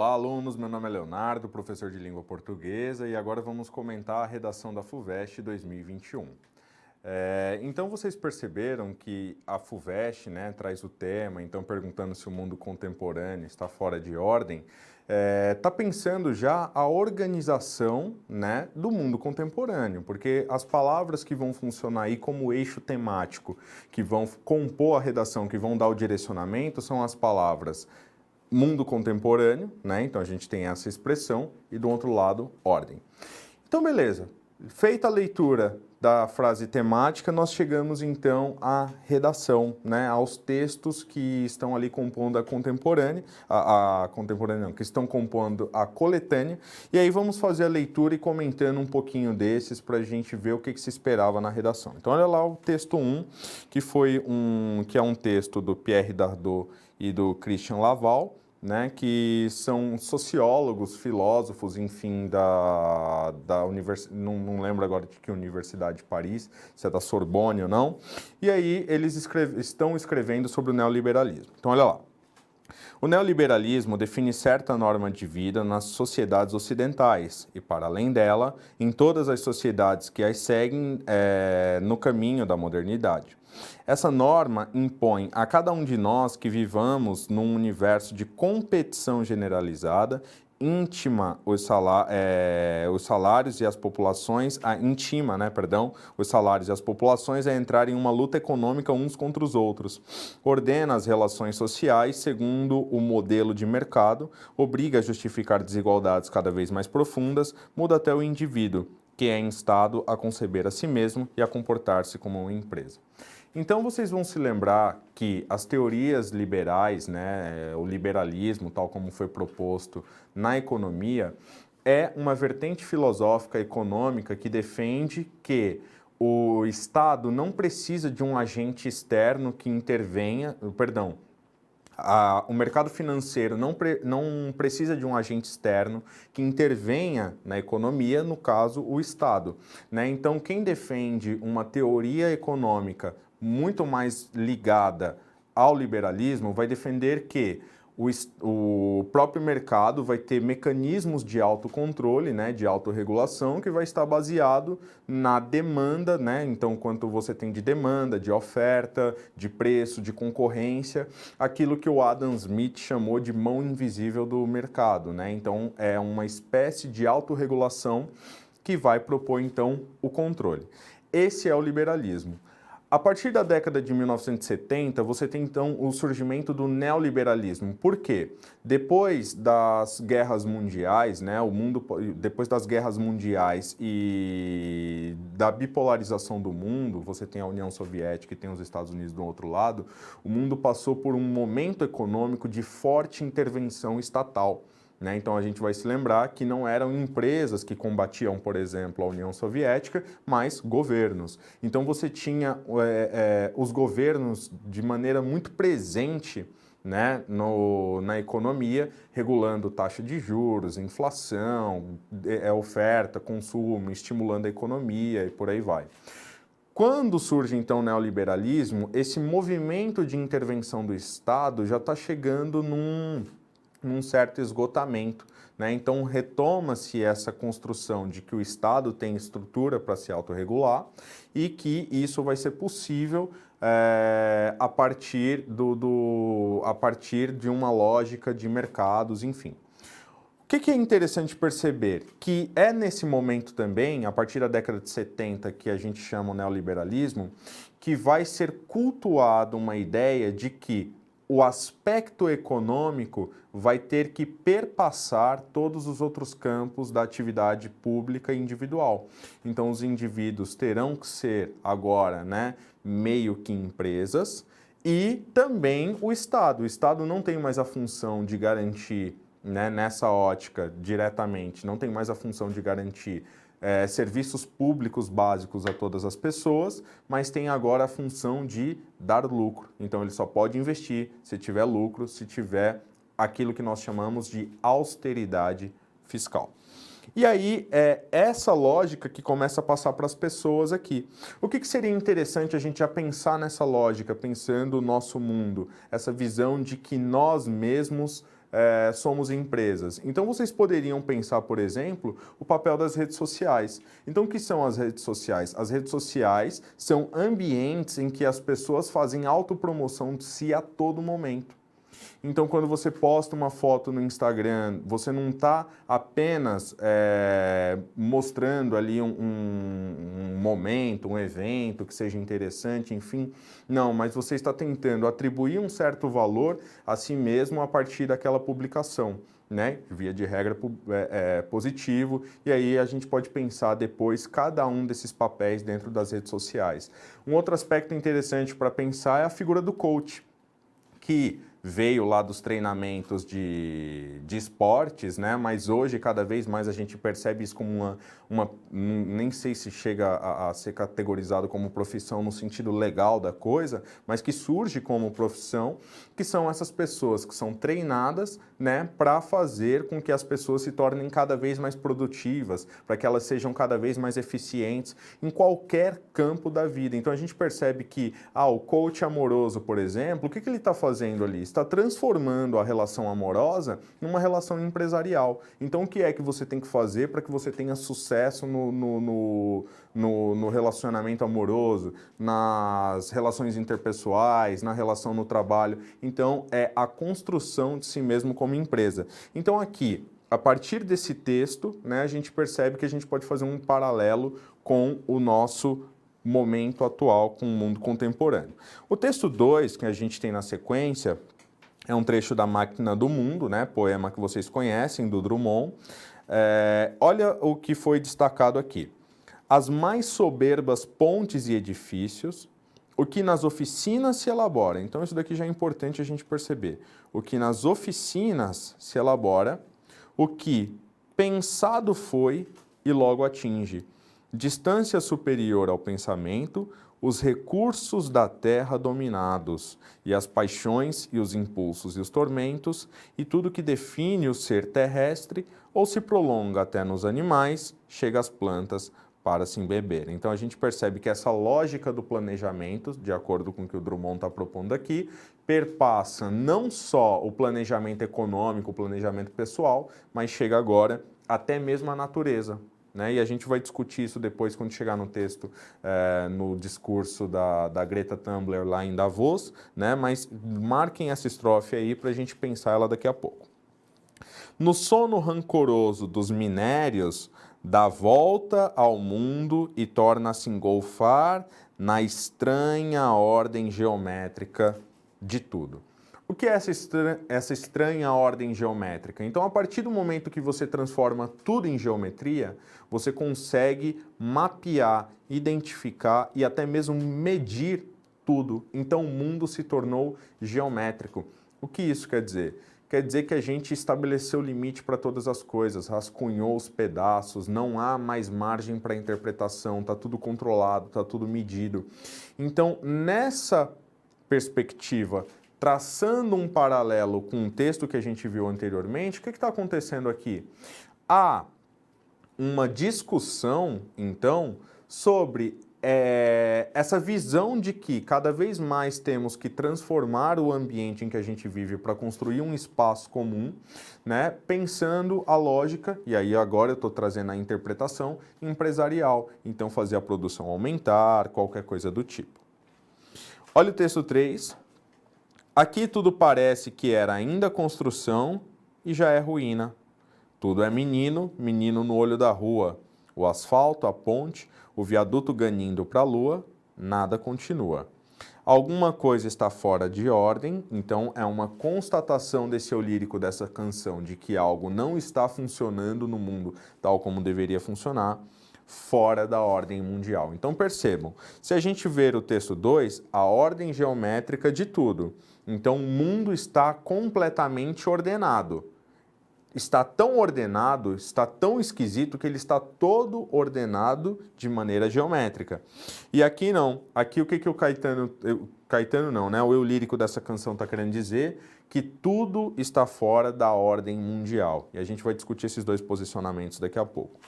Olá, alunos. Meu nome é Leonardo, professor de língua portuguesa, e agora vamos comentar a redação da FUVEST 2021. Então, vocês perceberam que a FUVEST, né, traz o tema, então perguntando se o mundo contemporâneo está fora de ordem, está pensando já a organização, né, do mundo contemporâneo, porque as palavras que vão funcionar aí como eixo temático, que vão compor a redação, que vão dar o direcionamento, são as palavras mundo contemporâneo, né? Então a gente tem essa expressão, e do outro lado, ordem. Então, beleza. Feita a leitura da frase temática, nós chegamos então à redação, né? Aos textos que estão ali compondo a contemporânea, que estão compondo a coletânea, e aí vamos fazer a leitura e comentando um pouquinho desses para a gente ver o que se esperava na redação. Então, olha lá o texto 1, que é um texto do Pierre Dardot e do Christian Laval, né, que são sociólogos, filósofos, enfim, da universidade, não lembro agora de que universidade de Paris, se é da Sorbonne ou não, e aí eles estão escrevendo sobre o neoliberalismo. Então, olha lá. O neoliberalismo define certa norma de vida nas sociedades ocidentais e, para além dela, em todas as sociedades que as seguem no caminho da modernidade. Essa norma impõe a cada um de nós que vivamos num universo de competição generalizada, intima os salários e as populações, os salários e as populações a entrarem em uma luta econômica uns contra os outros, ordena as relações sociais segundo o modelo de mercado, obriga a justificar desigualdades cada vez mais profundas, muda até o indivíduo, que é instado a conceber a si mesmo e a comportar-se como uma empresa. Então, vocês vão se lembrar que as teorias liberais, né, o liberalismo, tal como foi proposto na economia, é uma vertente filosófica econômica que defende que o Estado não precisa de um agente externo que intervenha, o mercado financeiro não precisa de um agente externo que intervenha na economia, no caso, o Estado, né? Então, quem defende uma teoria econômica muito mais ligada ao liberalismo vai defender que o próprio mercado vai ter mecanismos de autocontrole, né, de autorregulação, que vai estar baseado na demanda, né? Então, quanto você tem de demanda, de oferta, de preço, de concorrência, aquilo que o Adam Smith chamou de mão invisível do mercado, né? Então, é uma espécie de autorregulação que vai propor, então, o controle. Esse é o liberalismo. A partir da década de 1970, você tem então o surgimento do neoliberalismo. Por quê? Depois das guerras mundiais, né, depois das guerras mundiais e da bipolarização do mundo, você tem a União Soviética e tem os Estados Unidos do outro lado, o mundo passou por um momento econômico de forte intervenção estatal. Né? Então, a gente vai se lembrar que não eram empresas que combatiam, por exemplo, a União Soviética, mas governos. Então, você tinha os governos de maneira muito presente, né, na economia, regulando taxa de juros, inflação, oferta, consumo, estimulando a economia e por aí vai. Quando surge, então, o neoliberalismo, esse movimento de intervenção do Estado já está chegando num certo esgotamento, né? Então, retoma-se essa construção de que o Estado tem estrutura para se autorregular e que isso vai ser possível a partir de uma lógica de mercados, enfim. O que é interessante perceber? Que é nesse momento também, a partir da década de 70, que a gente chama o neoliberalismo, que vai ser cultuada uma ideia de que o aspecto econômico vai ter que perpassar todos os outros campos da atividade pública e individual. Então, os indivíduos terão que ser agora, né, meio que empresas, e também o Estado. O Estado não tem mais a função de garantir, né, nessa ótica diretamente, não tem mais a função de garantir serviços públicos básicos a todas as pessoas, mas tem agora a função de dar lucro. Então, ele só pode investir se tiver lucro, se tiver aquilo que nós chamamos de austeridade fiscal. E aí, é essa lógica que começa a passar para as pessoas aqui. O que seria interessante a gente já pensar nessa lógica, pensando o nosso mundo, essa visão de que nós mesmos somos empresas. Então, vocês poderiam pensar, por exemplo, o papel das redes sociais. Então, o que são as redes sociais? As redes sociais são ambientes em que as pessoas fazem autopromoção de si a todo momento. Então, quando você posta uma foto no Instagram, você não está apenas mostrando ali um momento, um evento que seja interessante, enfim. Não, mas você está tentando atribuir um certo valor a si mesmo a partir daquela publicação, né? Via de regra positivo. E aí a gente pode pensar depois cada um desses papéis dentro das redes sociais. Um outro aspecto interessante para pensar é a figura do coach, que veio lá dos treinamentos de esportes, né? Mas hoje cada vez mais a gente percebe isso como nem sei se chega a ser categorizado como profissão no sentido legal da coisa, mas que surge como profissão, que são essas pessoas que são treinadas, né, para fazer com que as pessoas se tornem cada vez mais produtivas, para que elas sejam cada vez mais eficientes em qualquer campo da vida. Então a gente percebe que o coach amoroso, por exemplo, o que ele está fazendo ali? Está transformando a relação amorosa numa relação empresarial. Então, o que é que você tem que fazer para que você tenha sucesso no relacionamento amoroso, nas relações interpessoais, na relação no trabalho? Então, é a construção de si mesmo como empresa. Então, aqui, a partir desse texto, né, a gente percebe que a gente pode fazer um paralelo com o nosso momento atual, com o mundo contemporâneo. O texto 2, que a gente tem na sequência, é um trecho da Máquina do Mundo, né? Poema que vocês conhecem, do Drummond. Olha o que foi destacado aqui. As mais soberbas pontes e edifícios, o que nas oficinas se elabora. Então, isso daqui já é importante a gente perceber. O que nas oficinas se elabora, o que pensado foi e logo atinge. Distância superior ao pensamento, os recursos da terra dominados, e as paixões e os impulsos e os tormentos, e tudo que define o ser terrestre, ou se prolonga até nos animais, chega às plantas para se embeber. Então a gente percebe que essa lógica do planejamento, de acordo com o que o Drummond está propondo aqui, perpassa não só o planejamento econômico, o planejamento pessoal, mas chega agora até mesmo a natureza. Né? E a gente vai discutir isso depois quando chegar no texto, no discurso da Greta Thunberg lá em Davos, né? Mas marquem essa estrofe aí para a gente pensar ela daqui a pouco. No sono rancoroso dos minérios, dá volta ao mundo e torna-se engolfar na estranha ordem geométrica de tudo. O que é essa estranha ordem geométrica? Então, a partir do momento que você transforma tudo em geometria, você consegue mapear, identificar e até mesmo medir tudo. Então, o mundo se tornou geométrico. O que isso quer dizer? Quer dizer que a gente estabeleceu limite para todas as coisas, rascunhou os pedaços, não há mais margem para interpretação, está tudo controlado, está tudo medido. Então, nessa perspectiva, traçando um paralelo com o texto que a gente viu anteriormente, o que está acontecendo aqui? Há uma discussão, então, sobre essa visão de que cada vez mais temos que transformar o ambiente em que a gente vive para construir um espaço comum, né? Pensando a lógica, e aí agora eu estou trazendo a interpretação empresarial, então fazer a produção aumentar, qualquer coisa do tipo. Olha o texto 3. Aqui tudo parece que era ainda construção e já é ruína. Tudo é menino, menino no olho da rua. O asfalto, a ponte, o viaduto ganindo para a lua, nada continua. Alguma coisa está fora de ordem, então é uma constatação desse eu lírico, dessa canção, de que algo não está funcionando no mundo tal como deveria funcionar, fora da ordem mundial. Então percebam, se a gente ver o texto 2, a ordem geométrica de tudo. Então o mundo está completamente ordenado. Está tão ordenado, está tão esquisito que ele está todo ordenado de maneira geométrica. E aqui não. Aqui o que o Caetano não, né? O eu lírico dessa canção está querendo dizer que tudo está fora da ordem mundial. E a gente vai discutir esses dois posicionamentos daqui a pouco.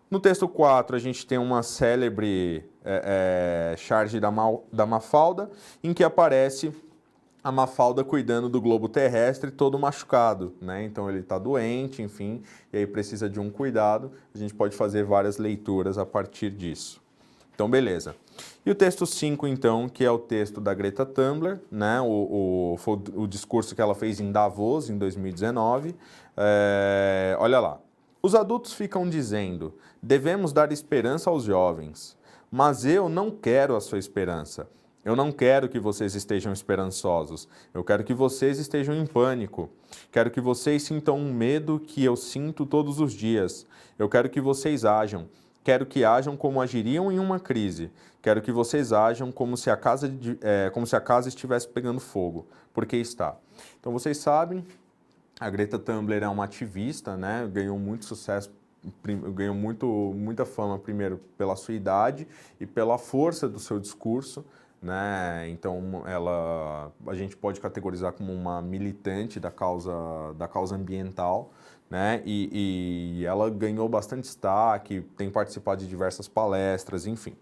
No texto 4, a gente tem uma célebre charge da Mafalda, em que aparece a Mafalda cuidando do globo terrestre todo machucado, né? Então ele está doente, enfim, e aí precisa de um cuidado. A gente pode fazer várias leituras a partir disso. Então, beleza. E o texto 5, então, que é o texto da Greta Thunberg, né? Foi o discurso que ela fez em Davos, em 2019. Olha lá. Os adultos ficam dizendo, devemos dar esperança aos jovens, mas eu não quero a sua esperança. Eu não quero que vocês estejam esperançosos. Eu quero que vocês estejam em pânico. Quero que vocês sintam um medo que eu sinto todos os dias. Eu quero que vocês ajam. Quero que ajam como agiriam em uma crise. Quero que vocês ajam como se a casa estivesse pegando fogo, porque está. Então vocês sabem, a Greta Thunberg é uma ativista, né? Ganhou muito sucesso, ganhou muita fama primeiro pela sua idade e pela força do seu discurso, né? Então a gente pode categorizar como uma militante da causa ambiental, né? E ela ganhou bastante destaque, tem participado de diversas palestras, enfim.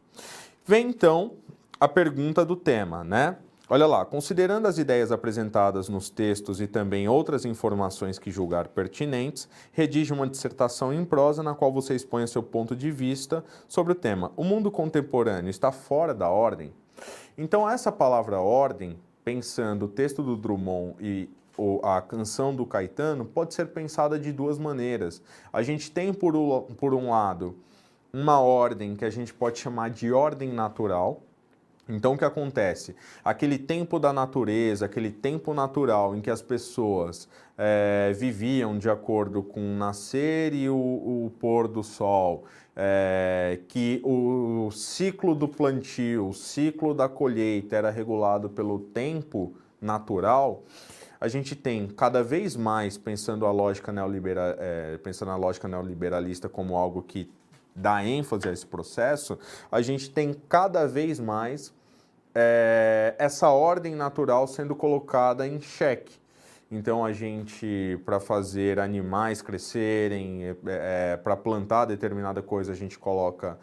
Vem então a pergunta do tema, né? Olha lá, considerando as ideias apresentadas nos textos e também outras informações que julgar pertinentes, redige uma dissertação em prosa na qual você expõe seu ponto de vista sobre o tema. O mundo contemporâneo está fora da ordem? Então, essa palavra ordem, pensando o texto do Drummond e a canção do Caetano, pode ser pensada de duas maneiras. A gente tem, por um lado, uma ordem que a gente pode chamar de ordem natural. Então, o que acontece? Aquele tempo da natureza, aquele tempo natural em que as pessoas viviam de acordo com o nascer e o pôr do sol, que o ciclo do plantio, o ciclo da colheita era regulado pelo tempo natural, a gente tem cada vez mais, pensando a lógica neoliberalista como algo que dá ênfase a esse processo, a gente tem cada vez mais essa ordem natural sendo colocada em xeque. Então a gente, para fazer animais crescerem, para plantar determinada coisa, a gente coloca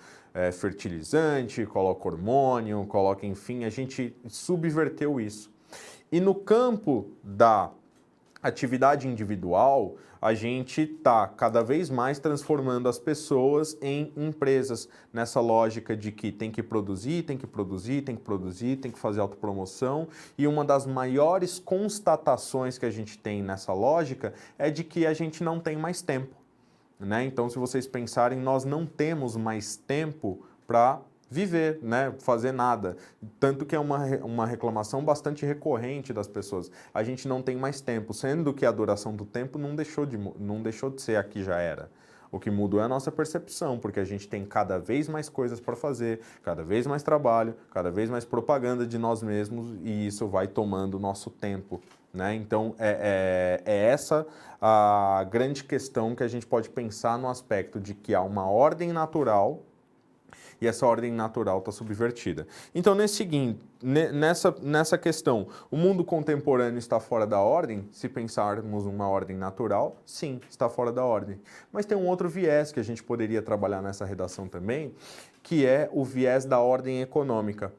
fertilizante, coloca hormônio, coloca, enfim, a gente subverteu isso. E no campo da atividade individual, a gente está cada vez mais transformando as pessoas em empresas, nessa lógica de que tem que produzir, tem que produzir, tem que produzir, tem que fazer autopromoção. E uma das maiores constatações que a gente tem nessa lógica é de que a gente não tem mais tempo, né? Então, se vocês pensarem, nós não temos mais tempo para viver, né? Fazer nada. Tanto que é uma reclamação bastante recorrente das pessoas. A gente não tem mais tempo, sendo que a duração do tempo não deixou de ser aqui já era. O que mudou é a nossa percepção, porque a gente tem cada vez mais coisas para fazer, cada vez mais trabalho, cada vez mais propaganda de nós mesmos e isso vai tomando o nosso tempo, né? Então, é essa a grande questão que a gente pode pensar no aspecto de que há uma ordem natural e essa ordem natural está subvertida. Então, nessa questão, o mundo contemporâneo está fora da ordem? Se pensarmos uma ordem natural, sim, está fora da ordem. Mas tem um outro viés que a gente poderia trabalhar nessa redação também, que é o viés da ordem econômica.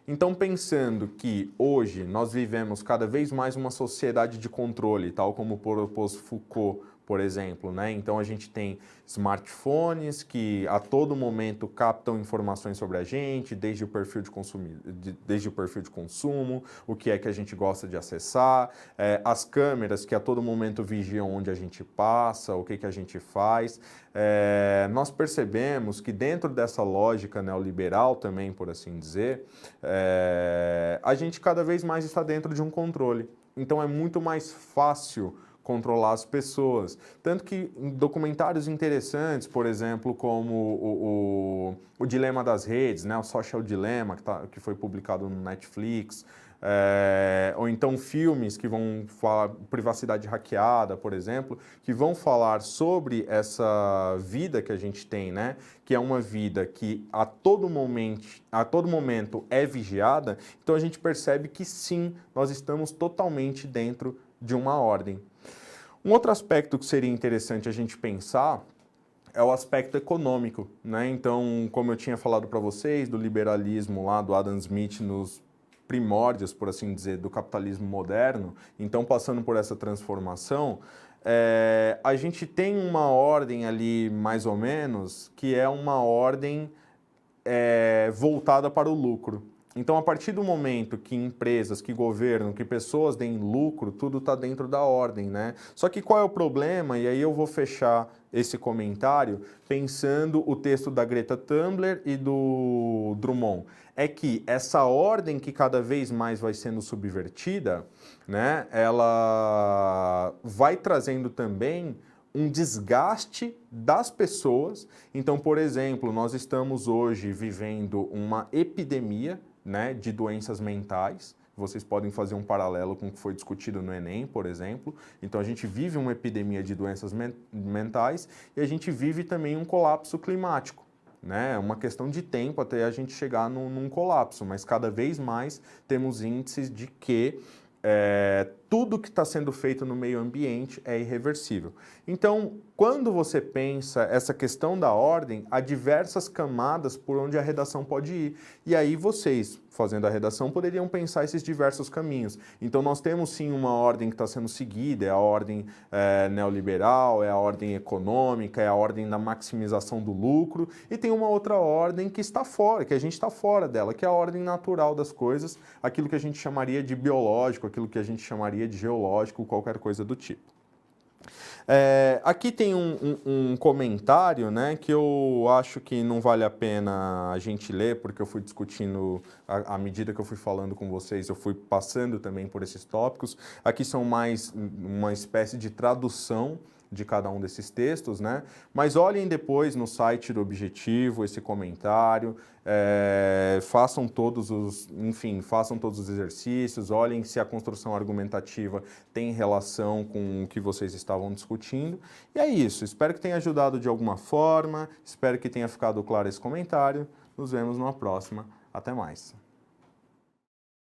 Então, pensando que hoje nós vivemos cada vez mais uma sociedade de controle, tal como propôs Foucault, por exemplo, né? Então a gente tem smartphones que a todo momento captam informações sobre a gente, desde o perfil de consumo, o que é que a gente gosta de acessar, as câmeras que a todo momento vigiam onde a gente passa, o que a gente faz. Nós percebemos que dentro dessa lógica neoliberal também, por assim dizer, a gente cada vez mais está dentro de um controle. Então é muito mais fácil controlar as pessoas. Tanto que em documentários interessantes, por exemplo, como o Dilema das Redes, né, o Social Dilemma, que foi publicado no Netflix, ou então filmes que vão falar privacidade hackeada, por exemplo, que vão falar sobre essa vida que a gente tem, né, que é uma vida que a todo momento é vigiada, então a gente percebe que sim, nós estamos totalmente dentro de uma ordem. Um outro aspecto que seria interessante a gente pensar é o aspecto econômico, né? Então, como eu tinha falado para vocês, do liberalismo lá do Adam Smith nos primórdios, por assim dizer, do capitalismo moderno, então passando por essa transformação, a gente tem uma ordem ali, mais ou menos, que é uma ordem voltada para o lucro. Então, a partir do momento que empresas, que governo, que pessoas deem lucro, tudo está dentro da ordem, né? Só que qual é o problema? E aí eu vou fechar esse comentário pensando o texto da Greta Thunberg e do Drummond. É que essa ordem que cada vez mais vai sendo subvertida, né? Ela vai trazendo também um desgaste das pessoas. Então, por exemplo, nós estamos hoje vivendo uma epidemia, né, de doenças mentais. Vocês podem fazer um paralelo com o que foi discutido no Enem, por exemplo. Então, a gente vive uma epidemia de doenças mentais e a gente vive também um colapso climático. Né? É uma questão de tempo até a gente chegar num colapso, mas cada vez mais temos índices de que tudo que está sendo feito no meio ambiente é irreversível. Então, quando você pensa essa questão da ordem, há diversas camadas por onde a redação pode ir. E aí vocês, fazendo a redação, poderiam pensar esses diversos caminhos. Então, nós temos sim uma ordem que está sendo seguida, é a ordem neoliberal, é a ordem econômica, é a ordem da maximização do lucro, e tem uma outra ordem que está fora, que a gente está fora dela, que é a ordem natural das coisas, aquilo que a gente chamaria de biológico, aquilo que a gente chamaria de geológico, qualquer coisa do tipo. Aqui tem um comentário, né, que eu acho que não vale a pena a gente ler, porque eu fui discutindo, à medida que eu fui falando com vocês, eu fui passando também por esses tópicos. Aqui são mais uma espécie de tradução de cada um desses textos, né? Mas olhem depois no site do Objetivo esse comentário, façam todos os exercícios, olhem se a construção argumentativa tem relação com o que vocês estavam discutindo. E é isso, espero que tenha ajudado de alguma forma, espero que tenha ficado claro esse comentário. Nos vemos numa próxima. Até mais.